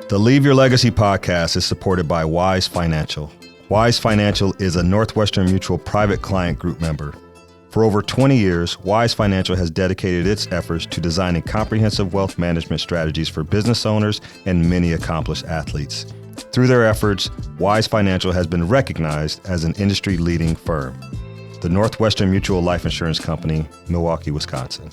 The Leave Your Legacy podcast is supported by Wise Financial. Wise Financial is a Northwestern Mutual private client group member. For over 20 years, Wise Financial has dedicated its efforts to designing comprehensive wealth management strategies for business owners and many accomplished athletes. Through their efforts, Wise Financial has been recognized as an industry-leading firm. The Northwestern Mutual Life Insurance Company, Milwaukee, Wisconsin.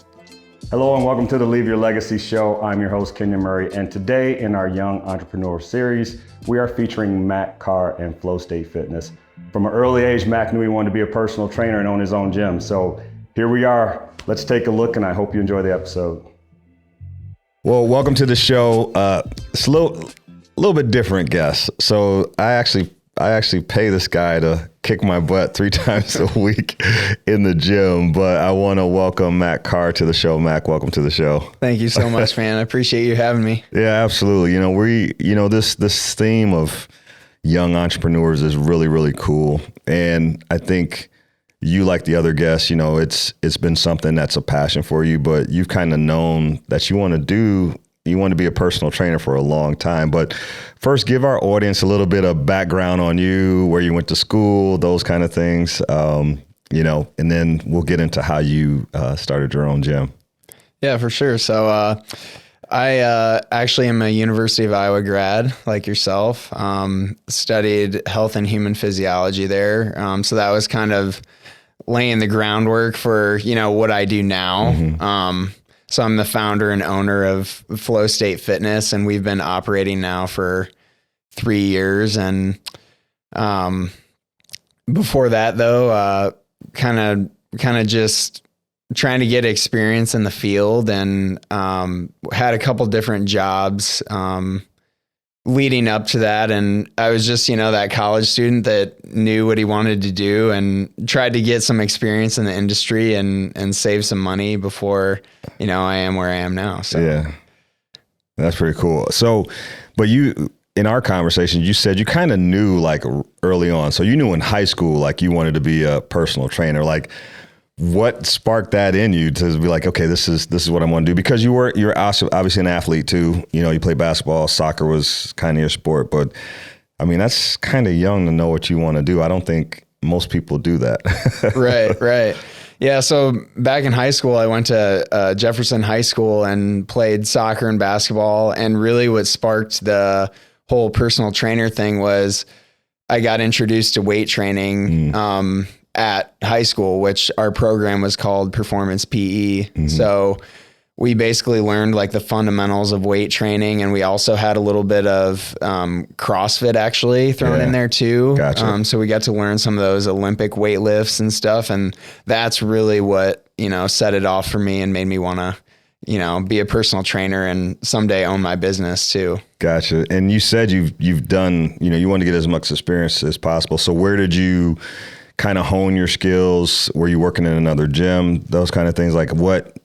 Hello and welcome to the Leave Your Legacy show. I'm your host, Kenyon Murray, and today in our Young Entrepreneur series, we are featuring Matt Karr and Flowstate Fitness. From an early age, Matt knew he wanted to be a personal trainer and own his own gym. So here we are. Let's take a look, and I hope you enjoy the episode. Well, welcome to the show. It's a little bit different guest. So I actually pay this guy to kick my butt 3 times a week in the gym, but I want to welcome Matt Karr to the show. Matt, welcome to the show. Thank you so much, man. I appreciate you having me. Yeah, absolutely. This theme of young entrepreneurs is really, really cool. And I think you, like the other guests, it's been something that's a passion for you, but you've kind of known that you want to be a personal trainer for a long time. But first, give our audience a little bit of background on you, where you went to school, those kind of things, and then we'll get into how you started your own gym. Yeah, for sure. So I actually am a University of Iowa grad, like yourself. Studied Health and Human Physiology there. So that was kind of laying the groundwork for, what I do now. Mm-hmm. So I'm the founder and owner of Flowstate Fitness, and we've been operating now for 3 years. And before that, though, kind of just trying to get experience in the field, and had a couple different jobs leading up to that. And I was just, that college student that knew what he wanted to do and tried to get some experience in the industry and save some money before, I am where I am now. So yeah, that's pretty cool. So, but you, in our conversation, you said you kind of knew like early on. So you knew in high school, like you wanted to be a personal trainer. Like, what sparked that in you to be like, okay, this is what I want to do? Because you're obviously an athlete too. You play basketball, soccer was kind of your sport, but I mean, that's kind of young to know what you want to do. I don't think most people do that. Right. Yeah. So back in high school, I went to Jefferson High School and played soccer and basketball. And really what sparked the whole personal trainer thing was I got introduced to weight training, at high school, which our program was called Performance PE. Mm-hmm. So we basically learned like the fundamentals of weight training. And we also had a little bit of CrossFit actually thrown in there too. Gotcha. So we got to learn some of those Olympic weight lifts and stuff. And that's really what, set it off for me and made me want to, be a personal trainer and someday own my business too. Gotcha. And you said you've done, you want to get as much experience as possible. So where did you kind of hone your skills? Were you working in another gym? Those kind of things. Like what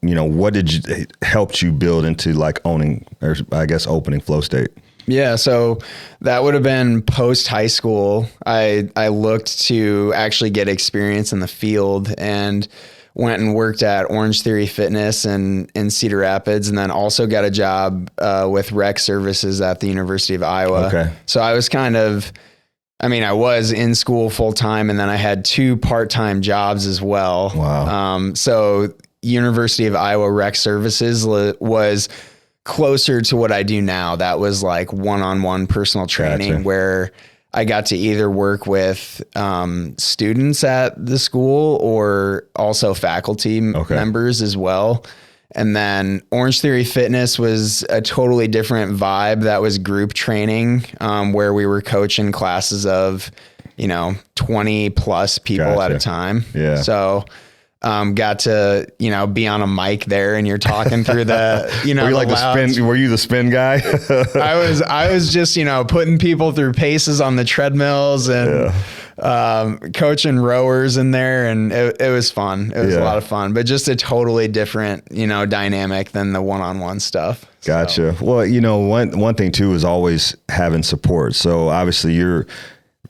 helped you build into like owning, or I guess opening Flowstate? Yeah. So that would have been post high school. I looked to actually get experience in the field and went and worked at OrangeTheory Fitness in Cedar Rapids, and then also got a job with rec services at the University of Iowa. Okay. So I was I was in school full time, and then I had 2 part-time jobs as well. Wow. So University of Iowa Rec Services was closer to what I do now. That was like one-on-one personal training. Gotcha. Where I got to either work with students at the school or also faculty members as well. And then OrangeTheory Fitness was a totally different vibe. That was group training, where we were coaching classes of, 20 plus people at a time. Yeah. So, got to, be on a mic there, and you're talking through the, were you like the spin? Were you the spin guy? I was just, putting people through paces on the treadmills and, coaching rowers in there, and it was fun. It was a lot of fun, but just a totally different, dynamic than the one-on-one stuff. Gotcha. So. Well, one thing too is always having support. So obviously you're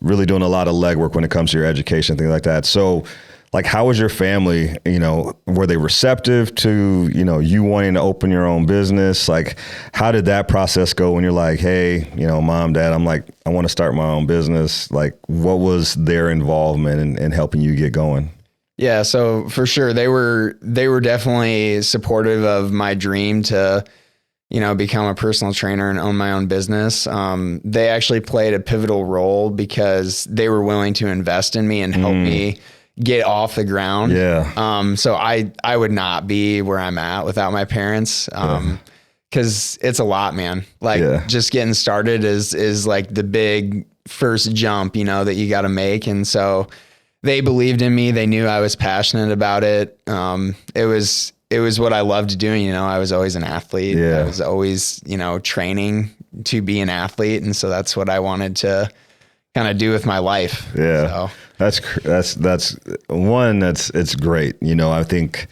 really doing a lot of legwork when it comes to your education, things like that. So like, how was your family? Were they receptive to, you wanting to open your own business? Like, how did that process go when you're like, hey, mom, dad, I want to start my own business. Like, what was their involvement in helping you get going? Yeah. So for sure, they were definitely supportive of my dream to, become a personal trainer and own my own business. They actually played a pivotal role because they were willing to invest in me and help me get off the ground. Yeah. So I would not be where I'm at without my parents. Cause it's a lot, man. Like just getting started is like the big first jump, that you got to make. And so they believed in me. They knew I was passionate about it. It was what I loved doing. I was always an athlete. Yeah. I was always, training to be an athlete. And so that's what I wanted to kind of do with my life. Yeah. So. That's one, it's great. I think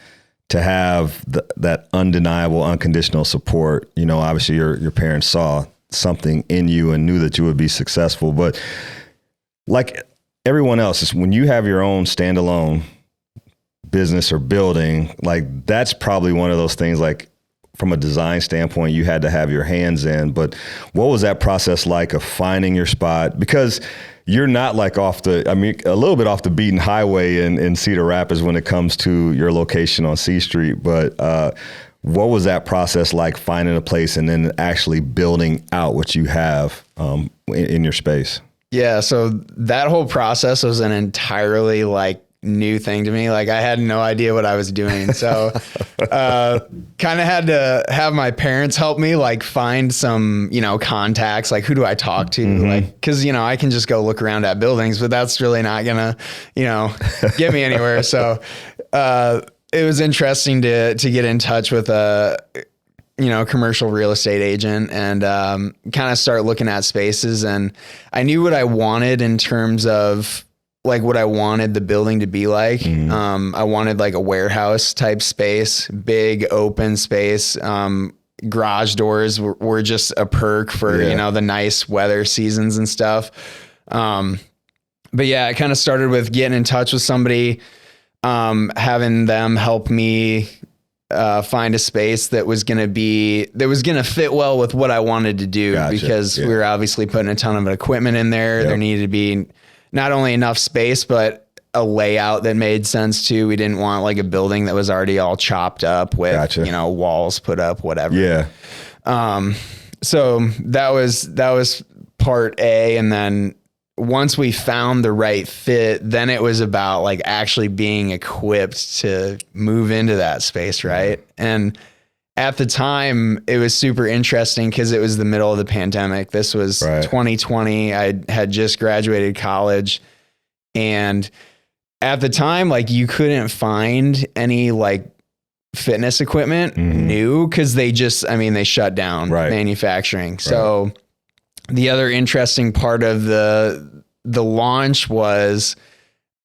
to have that undeniable, unconditional support, obviously your parents saw something in you and knew that you would be successful, but like everyone else, when you have your own standalone business or building, like that's probably one of those things, like from a design standpoint, you had to have your hands in, but what was that process like of finding your spot? Because you're not like a little bit off the beaten highway in Cedar Rapids when it comes to your location on C Street. But what was that process like, finding a place and then actually building out what you have in your space? Yeah. So that whole process was an entirely new thing to me. Like I had no idea what I was doing. So, kind of had to have my parents help me find some, contacts, who do I talk to? Cause I can just go look around at buildings, but that's really not gonna, get me anywhere. So, it was interesting to get in touch with a, commercial real estate agent and, kind of start looking at spaces. And I knew what I wanted in terms of what I wanted the building to be like. I wanted a warehouse type space, big open space. Garage doors were just a perk for, the nice weather seasons and stuff. But yeah, I kind of started with getting in touch with somebody, having them help me find a space that was going to fit well with what I wanted to do. Gotcha. Because we were obviously putting a ton of equipment in there. Yep. There needed to be not only enough space, but a layout that made sense too. We didn't want a building that was already all chopped up with, gotcha. Walls put up, whatever. Yeah. So that was part A. And then once we found the right fit, then it was about actually being equipped to move into that space. Right. And at the time, it was super interesting because it was the middle of the pandemic. This was 2020. I had just graduated college. And at the time, you couldn't find any fitness equipment new because they shut down manufacturing. Right. So the other interesting part of the launch was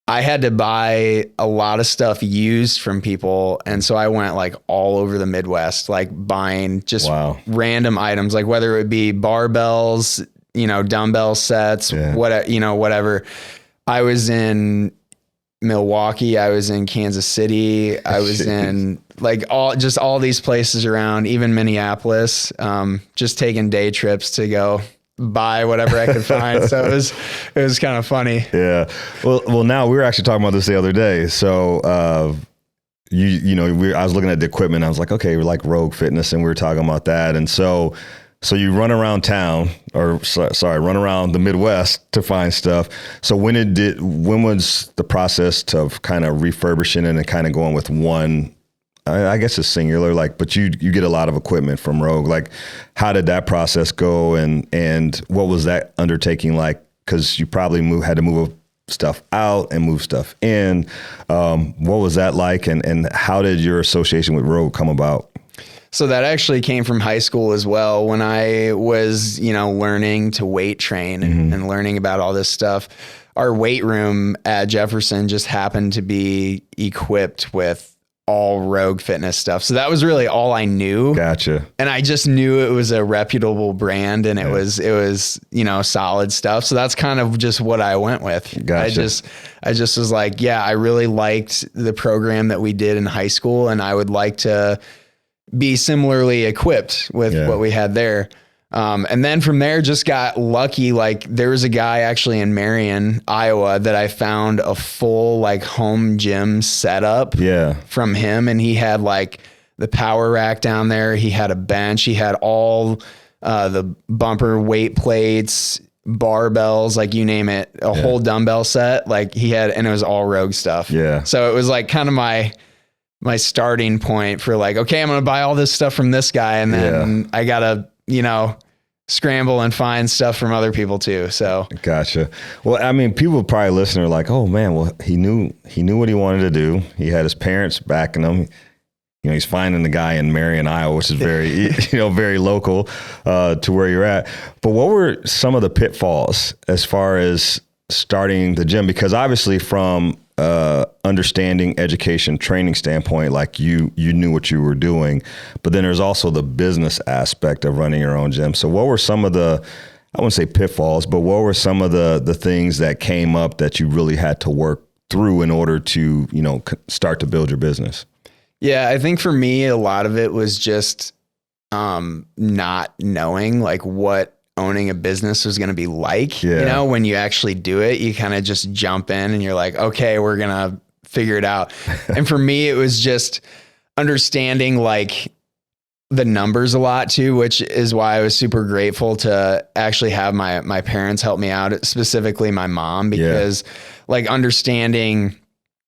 I had to buy a lot of stuff used from people. And so I went all over the Midwest, buying just random items, whether it would be barbells, dumbbell sets, whatever. I was in Milwaukee. I was in Kansas City. I was in all these places around, even Minneapolis, just taking day trips to go buy whatever I could find. So it was kind of funny. Yeah. Well, now we were actually talking about this the other day. So, I was looking at the equipment. I was like, okay, we're Rogue Fitness, and we were talking about that. And so you run around town, run around the Midwest to find stuff. So when was the process of kind of refurbishing it and kind of going with one? I guess it's singular, but you get a lot of equipment from Rogue. How did that process go, and what was that undertaking like? Because you probably had to move stuff out and move stuff in. What was that like, and how did your association with Rogue come about? So that actually came from high school as well. When I was, learning to weight train and learning about all this stuff, our weight room at Jefferson just happened to be equipped with all Rogue Fitness stuff. So that was really all I knew. Gotcha. And I just knew it was a reputable brand and it was, solid stuff. So that's kind of just what I went with. Gotcha. I just was like, yeah, I really liked the program that we did in high school and I would like to be similarly equipped with what we had there. And then from there just got lucky. Like there was a guy actually in Marion, Iowa that I found a full like home gym setup from him. And he had like the power rack down there. He had a bench. He had all the bumper weight plates, barbells, like you name it, a whole dumbbell set. Like he had, and it was all Rogue stuff. Yeah. So it was like kind of my starting point for like, okay, I'm going to buy all this stuff from this guy. And then I got to, scramble and find stuff from other people too. So gotcha. Well, I mean, people probably listening are like, oh man, well, he knew what he wanted to do. He had his parents backing him. He's finding the guy in Marion, Iowa, which is very, very local to where you're at. But what were some of the pitfalls as far as starting the gym? Because obviously from understanding, education, training standpoint, like you knew what you were doing, but then there's also the business aspect of running your own gym. So what were some of the, I wouldn't say pitfalls, but what were some of the things that came up that you really had to work through in order to, start to build your business? Yeah, I think for me, a lot of it was just not knowing like what owning a business was going to be like. When you actually do it, you kind of just jump in and you're like, okay, we're going to figure it out. And for me, it was just understanding like the numbers a lot too, which is why I was super grateful to actually have my parents help me out, specifically my mom, because like understanding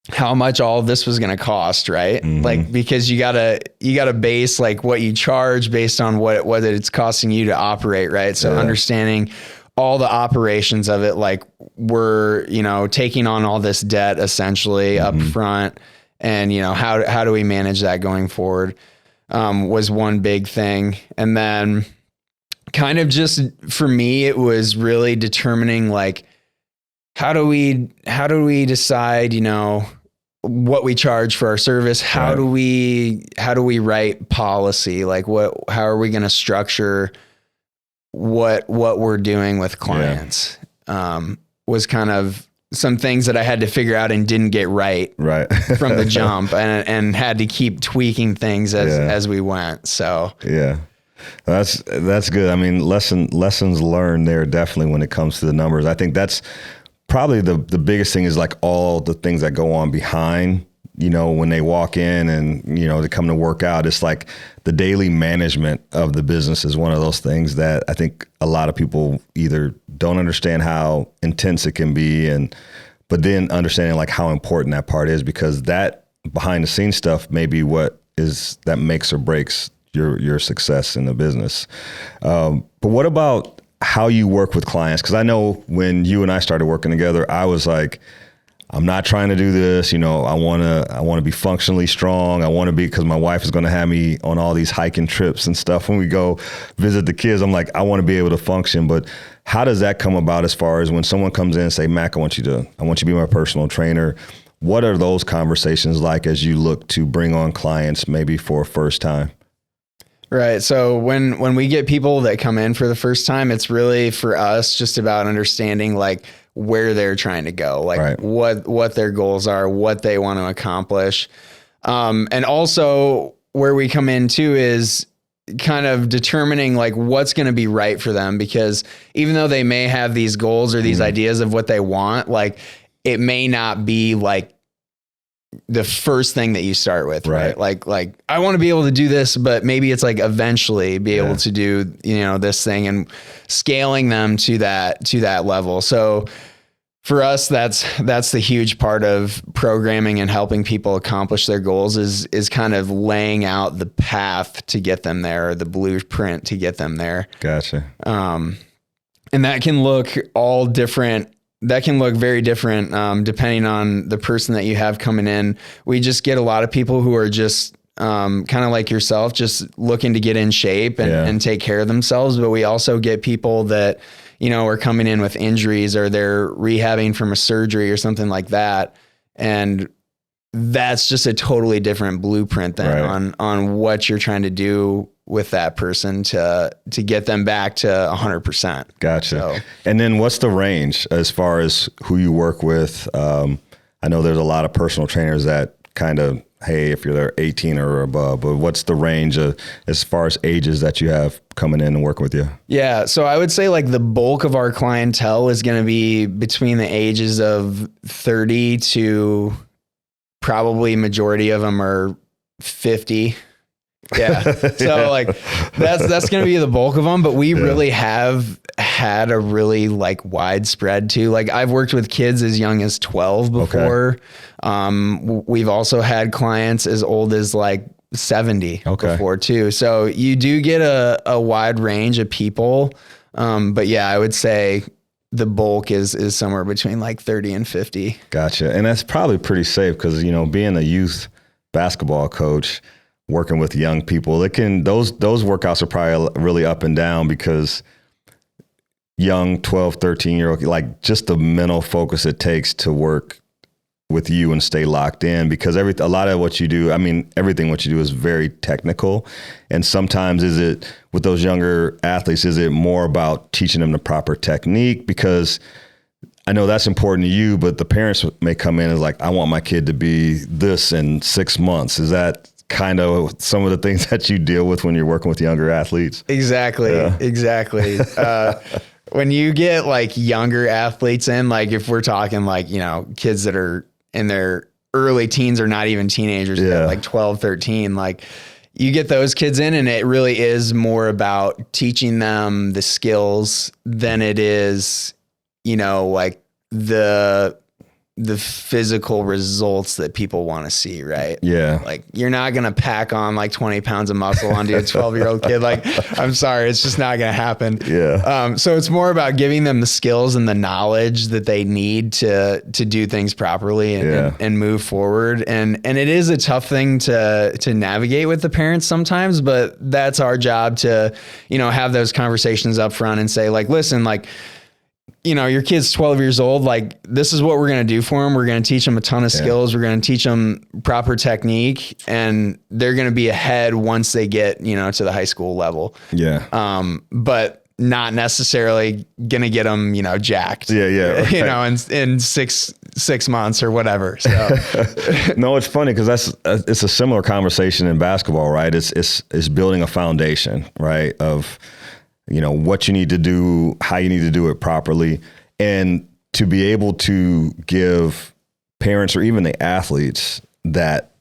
how much all of this was going to cost, right? Mm-hmm. Like, because you gotta base like what you charge based on what it's costing you to operate, right? So understanding all the operations of it, like we're, taking on all this debt essentially up front, and how do we manage that going forward, was one big thing. And then kind of just for me, it was really determining like, how do we decide, what we charge for our service? How do we write policy? Like how are we going to structure what we're doing with clients? Was kind of some things that I had to figure out and didn't get right from the jump, and had to keep tweaking things as we went. So that's good. I mean, lessons learned there definitely when it comes to the numbers. I think that's probably the biggest thing is like all the things that go on behind, when they walk in and, they come to work out. It's like the daily management of the business is one of those things that I think a lot of people either don't understand how intense it can be, but then understanding like how important that part is, because that behind the scenes stuff may be what is that makes or breaks your success in the business. But what about how you work with clients? Because I know when you and I started working together, I was like, I'm not trying to do this. I want to be functionally strong. I want to be, because my wife is going to have me on all these hiking trips and stuff. When we go visit the kids, I'm like, I want to be able to function. But how does that come about as far as when someone comes in and say, Mac, I want you to be my personal trainer? What are those conversations like as you look to bring on clients maybe for a first time? Right. So when we get people that come in for the first time, it's really for us just about understanding like where they're trying to go, like what their goals are, what they want to accomplish. And also where we come in too is kind of determining like what's going to be right for them, because even though they may have these goals or these ideas of what they want, like it may not be like the first thing that you start with, right? Like I want to be able to do this, but maybe it's like eventually be able to do, this thing, and scaling them to that level. So for us, that's the huge part of programming and helping people accomplish their goals is kind of laying out the path to get them there, or the blueprint to get them there. Gotcha. And that can look all different. That can look very different depending on the person that you have coming in. We just get a lot of people who are just kind of like yourself, just looking to get in shape and take care of themselves. But we also get people that, are coming in with injuries, or they're rehabbing from a surgery or something like that. And that's just a totally different blueprint than on what you're trying to do with that person to get them back to 100%. Gotcha. So, and then what's the range as far as who you work with? I know there's a lot of personal trainers that kind of, hey, if you're 18 or above, but what's the range of, as far as ages that you have coming in and working with you? Yeah. So I would say like the bulk of our clientele is going to be between the ages of 30 to probably majority of them are 50. Yeah. So like that's going to be the bulk of them, but we really have had a really like widespread too. Like I've worked with kids as young as 12 before. We've also had clients as old as like 70 before too. So you do get a wide range of people. But yeah, I would say the bulk is somewhere between like 30 and 50. Gotcha. And that's probably pretty safe because, you know, being a youth basketball coach, working with young people, those workouts are probably really up and down because young 12, 13-year-old, like just the mental focus it takes to work with you and stay locked in, because a lot of what you do, I mean, everything what you do is very technical. And sometimes with those younger athletes, is it more about teaching them the proper technique? Because I know that's important to you, but the parents may come in as like, I want my kid to be this in 6 months. Is that kind of some of the things that you deal with when you're working with younger athletes? Exactly. Yeah. Exactly. When you get like younger athletes in, like if we're talking like, you know, kids that are in their early teens or not even teenagers, like 12, 13, like you get those kids in and it really is more about teaching them the skills than it is, you know, like the physical results that people want to see, right? Yeah. Like you're not going to pack on like 20 pounds of muscle onto a 12-year-old kid. Like, I'm sorry, it's just not going to happen. Yeah. So it's more about giving them the skills and the knowledge that they need to do things properly and move forward. And it is a tough thing to navigate with the parents sometimes, but that's our job to, you know, have those conversations up front and say like, listen, like, you know, your kid's 12 years old, like this is what we're going to do for them. We're going to teach them a ton of skills. We're going to teach them proper technique, and they're going to be ahead once they get, you know, to the high school level. Yeah. But not necessarily going to get them, you know, jacked. Yeah. Right. You know, in six months or whatever. So no, it's funny because it's a similar conversation in basketball, right? It's building a foundation, right? Of, you know, what you need to do, how you need to do it properly, and to be able to give parents or even the athletes that,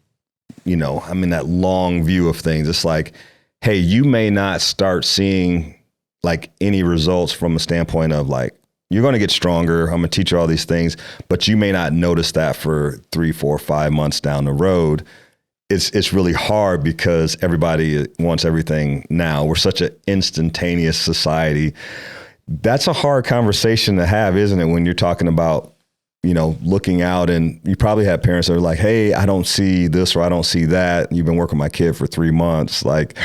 you know, I mean, that long view of things. It's like, hey, you may not start seeing like any results from a standpoint of like, you're going to get stronger. I'm going to teach you all these things, but you may not notice that for 3, 4, 5 months down the road. It's really hard because everybody wants everything now. We're such an instantaneous society. That's a hard conversation to have, isn't it? When you're talking about, you know, looking out, and you probably have parents that are like, hey, I don't see this or I don't see that. You've been working with my kid for 3 months. Like,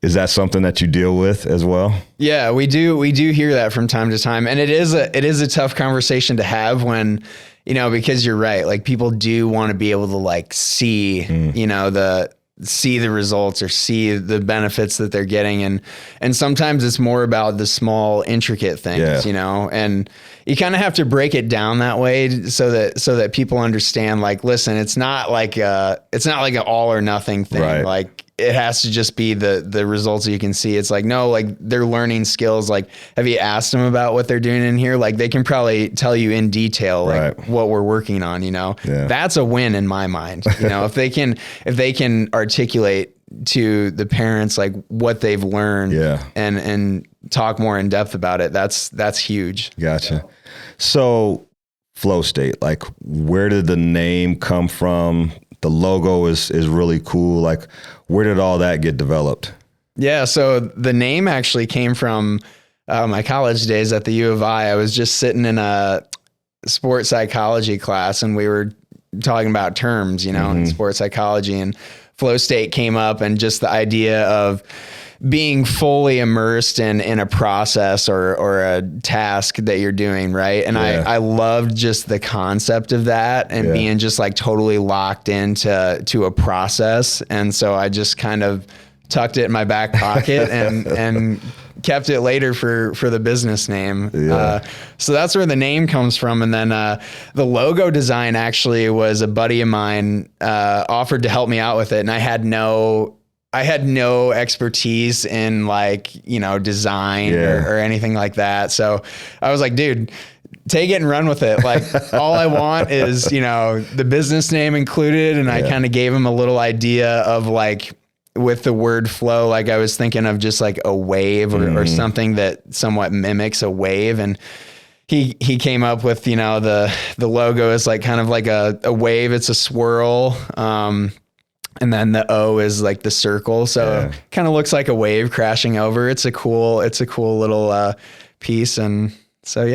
is that something that you deal with as well? Yeah, we do. We do hear that from time to time. And it is a tough conversation to have when, you know, because you're right. Like people do want to be able to like see, you know, see the results or see the benefits that they're getting. And sometimes it's more about the small intricate things, you know, and you kind of have to break it down that way so that people understand, like, listen, it's not like an all or nothing thing. Right. Like it has to just be the results you can see. It's like, no, like they're learning skills. Like, have you asked them about what they're doing in here? Like they can probably tell you in detail, like what we're working on, you know, that's a win in my mind. You know, if they can articulate to the parents, like what they've learned and talk more in depth about it, that's huge. Gotcha. So Flowstate, like where did the name come from? The logo is really cool. Like, where did all that get developed? Yeah, so the name actually came from my college days at the U of I. I was just sitting in a sports psychology class, and we were talking about terms, you know, in sports psychology. And Flowstate came up, and just the idea of being fully immersed in a process or a task that you're doing. Right. And I loved just the concept of that and being just like totally locked into a process. And so I just kind of tucked it in my back pocket and kept it later for the business name. So that's where the name comes from. And then the logo design actually was a buddy of mine offered to help me out with it. And I had no expertise in like, design or anything like that. So I was like, dude, take it and run with it. Like all I want is, the business name included. And I kind of gave him a little idea of like, with the word flow, like I was thinking of just like a wave or something that somewhat mimics a wave. And he came up with, the logo is like kind of like a wave. It's a swirl. And then the O is like the circle. So it kind of looks like a wave crashing over. It's a cool little piece. And so,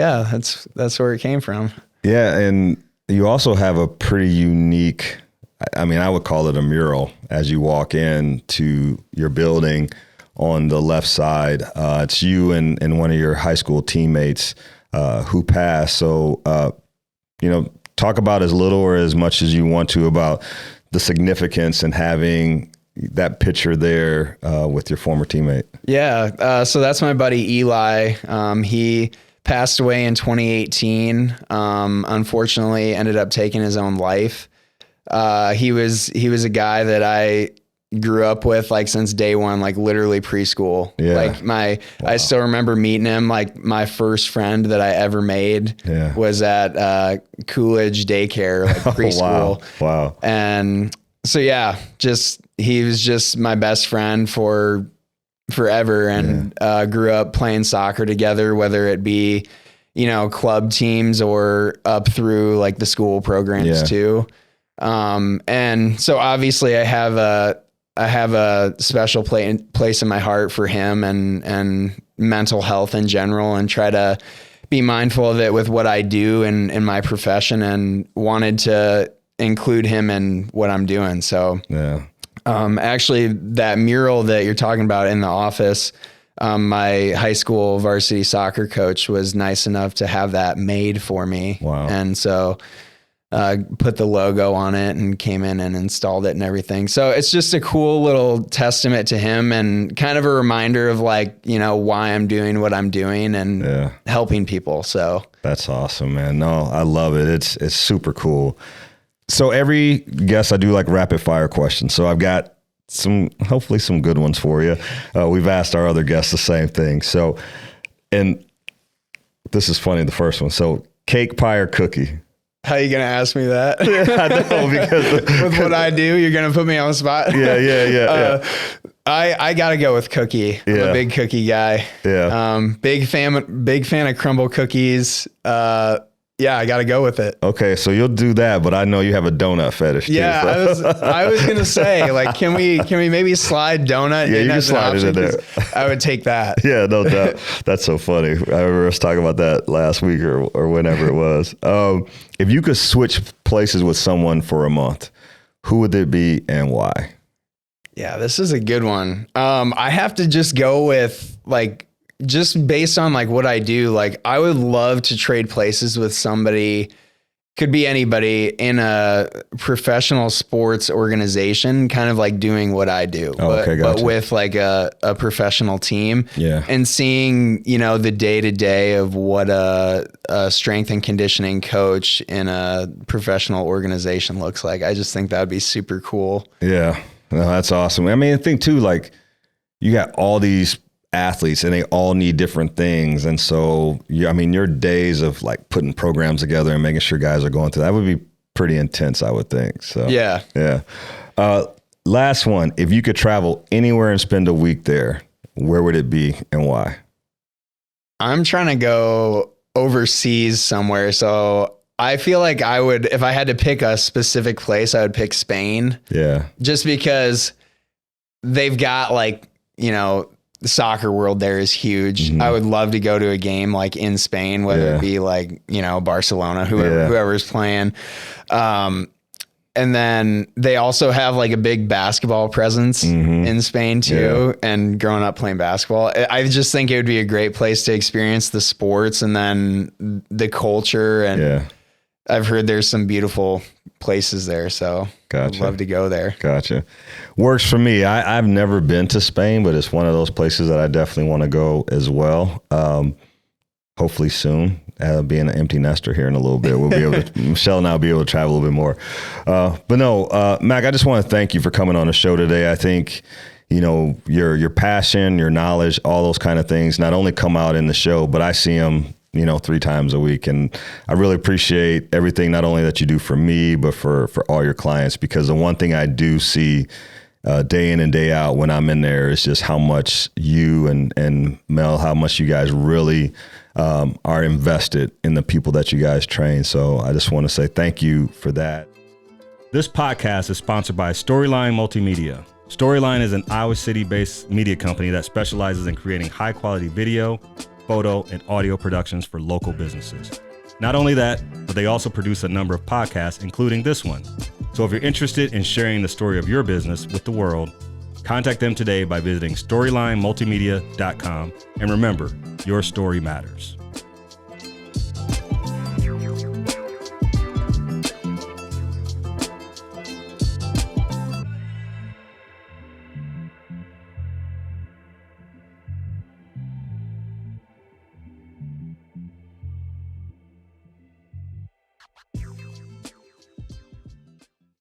that's where it came from. Yeah. And you also have a pretty unique, I would call it a mural as you walk into your building. On the left side, it's you and one of your high school teammates who passed. So, talk about as little or as much as you want to about the significance in having that picture there with your former teammate. Yeah. So that's my buddy, Eli. He passed away in 2018. Unfortunately ended up taking his own life. He was a guy that I grew up with like since day one, like literally preschool. I still remember meeting him. Like my first friend that I ever made was at Coolidge daycare, like preschool. Wow. And so, he was just my best friend for forever, and grew up playing soccer together, whether it be, club teams or up through like the school programs too. And so obviously I have a special place in my heart for him and mental health in general, and try to be mindful of it with what I do in my profession, and wanted to include him in what I'm doing. So, actually that mural that you're talking about in the office, my high school varsity soccer coach was nice enough to have that made for me. Wow. And so, put the logo on it and came in and installed it and everything. So it's just a cool little testament to him, and kind of a reminder of like, why I'm doing what I'm doing and helping people. So that's awesome, man. No, I love it. It's super cool. So every guest, I do like rapid fire questions. So I've got hopefully some good ones for you. We've asked our other guests the same thing. So, and this is funny, the first one. So cake, pie, or cookie? How are you going to ask me that? I know, because with what I do, you're going to put me on the spot. Yeah. I got to go with cookie. I'm a big cookie guy. Big fan of crumble cookies. I got to go with it. Okay. So you'll do that, but I know you have a donut fetish too. Yeah. So. I was going to say, like, can we maybe slide donut in? Yeah, you can slide it in there. I would take that. Yeah, no doubt. That's so funny. I remember us talking about that last week or whenever it was. If you could switch places with someone for a month, who would it be and why? Yeah, this is a good one. I have to just go with like, just based on like what I do, like I would love to trade places with somebody, could be anybody in a professional sports organization, kind of like doing what I do, but with like a professional team, and seeing, the day-to-day of what a strength and conditioning coach in a professional organization looks like. I just think that would be super cool. Yeah, no, that's awesome. I think too, like you got all these athletes and they all need different things. And so, your days of like putting programs together and making sure guys are going through that would be pretty intense, I would think. So, yeah. Last one, if you could travel anywhere and spend a week there, where would it be and why? I'm trying to go overseas somewhere. So I feel like I would, if I had to pick a specific place, I would pick Spain. Yeah. Just because they've got like, the soccer world there is huge. Mm-hmm. I would love to go to a game like in Spain, whether it be like, Barcelona, whoever's playing. And then they also have like a big basketball presence in Spain too. Yeah. And growing up playing basketball, I just think it would be a great place to experience the sports and then the culture. And I've heard there's some beautiful places there. So I'd love to go there. Gotcha. Works for me. I've never been to Spain, but it's one of those places that I definitely want to go as well. Hopefully soon. Being an empty nester here in a little bit, we'll be able to, Michelle and I will be able to travel a little bit more. But no, Mac, I just want to thank you for coming on the show today. I think, your passion, your knowledge, all those kind of things not only come out in the show, but I see them, 3 times a week. And I really appreciate everything, not only that you do for me, but for all your clients, because the one thing I do see day in and day out when I'm in there is just how much you and Mel, how much you guys really are invested in the people that you guys train. So I just want to say thank you for that. This podcast is sponsored by Storyline Multimedia. Storyline is an Iowa City-based media company that specializes in creating high-quality video, photo, and audio productions for local businesses. Not only that, but they also produce a number of podcasts, including this one. So if you're interested in sharing the story of your business with the world, contact them today by visiting StorylineMultimedia.com. And remember, your story matters.